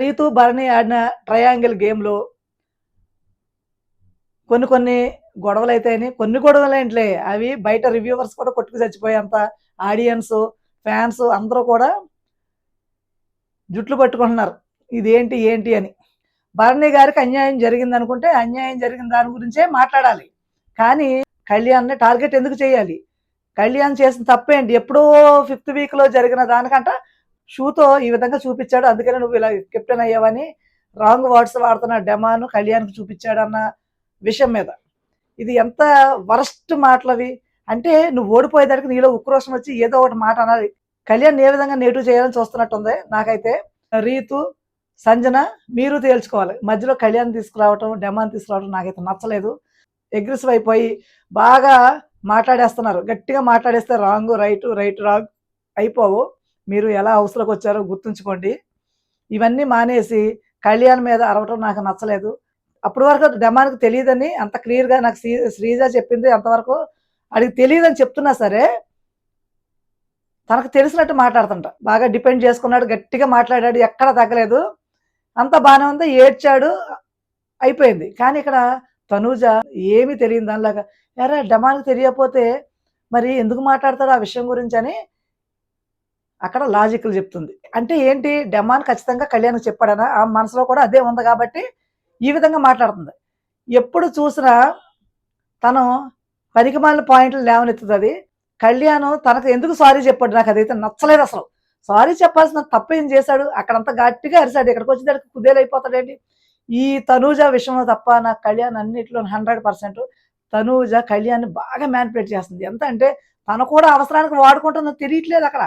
రీతు, భరణి ఆడిన ట్రయాంగిల్ గేమ్‌లో కొన్ని కొన్ని గొడవలైతాయని, కొన్ని గొడవలేంటిలే అవి బయట రివ్యూవర్స్ కూడా కొట్టుకు చచ్చిపోయేంత ఆడియన్సు, ఫ్యాన్స్ అందరూ కూడా జుట్లు పట్టుకుంటున్నారు. ఇదేంటి, ఏంటి అని. భరణి గారికి అన్యాయం జరిగిందనుకుంటే, అన్యాయం జరిగిన దాని గురించే మాట్లాడాలి. కానీ కళ్యాణ్‌ని టార్గెట్ ఎందుకు చేయాలి? కళ్యాణ్ చేసిన తప్పేంటి? ఎప్పుడో ఫిఫ్త్ వీక్‌లో జరిగిన దానికంట షూతో ఈ విధంగా చూపిచ్చాడు. అందుకనే నువ్వు ఇలా కెప్టెన్ అయ్యావని రాంగ్ వర్డ్స్ వాడుతున్న డెమాను కళ్యాణ్‌కి చూపిచ్చాడన్న విషయం మీద. ఇది ఎంత వరస్ట్ మాటలవి. అంటే నువ్వు ఓడిపోయేసరికి నీలో ఉక్రోషం వచ్చి ఏదో ఒకటి మాట అనాలి. కళ్యాణ్‌ని ఏ విధంగా నెగెటివ్ చేయాలని చూస్తున్నట్టుంది నాకైతే. రీతు, సంజన మీరు తేల్చుకోవాలి. మధ్యలో కళ్యాణ్ తీసుకురావటం, డెమాన్ తీసుకురావటం నాకైతే నచ్చలేదు. అగ్రెసివ్ అయిపోయి బాగా మాట్లాడేస్తున్నారు. గట్టిగా మాట్లాడేస్తే రాంగు, రైటు, రైట్ రాంగ్ అయిపోవు. మీరు ఎలా హౌస్‌లోకొచ్చారో గుర్తుంచుకోండి. ఇవన్నీ మానేసి కళ్యాణ్ మీద అరవటం నాకు నచ్చలేదు. అప్పటి వరకు డెమాన్‌కి తెలీదని అంత క్లియర్‌గా నాకు శ్రీజ చెప్పింది అంతవరకు ఆడికి తెలీదని చెప్తున్నా సరే, తనకు తెలిసినట్టు మాట్లాడుతుంట. బాగా డిపెండ్ చేసుకున్నాడు, గట్టిగా మాట్లాడాడు, ఎక్కడ తగ్గలేదు. అంతా బానే ఉంది. ఏడ్చాడు. అయిపోయింది. కానీ ఇక్కడ తనూజ ఏమీ తెలియని దానిలాగా, "ఏరా డమాన్‌కి తెలియకపోతే మరి ఎందుకు మాట్లాడతాడు ఆ విషయం గురించని" అక్కడ లాజిక్‌లు చెప్తుంది. అంటే ఏంటి డమాన్ ఖచ్చితంగా కళ్యాణ్‌కి చెప్పాడనా? ఆమె మనసులో కూడా అదే ఉంది కాబట్టి ఈ విధంగా మాట్లాడుతుంది. ఎప్పుడు చూసినా తను పనికిమాలిన పాయింట్లు లేవనెత్తుతది. కళ్యాణ్ తనకు ఎందుకు సారీ చెప్పాడు నాకదైతే నచ్చలేదసలు. సారీ చెప్పాల్సిన తప్పేం చేశాడు? అక్కడంతా గట్టిగా అరిసాడు. ఇక్కడికొచ్చేసరికి కుదేలైపోతాడేంటి? ఈ తనూజ విషయంలో తప్ప నాకు కళ్యాణ్ అన్నిట్లో 100% తనూజ కళ్యాణ్‌ని బాగా మ్యానిపులేట్ చేస్తుంది. ఎంత అంటే తను కూడా అవసరానికి వాడుకుంటుందో తెలియట్లేదక్కడ.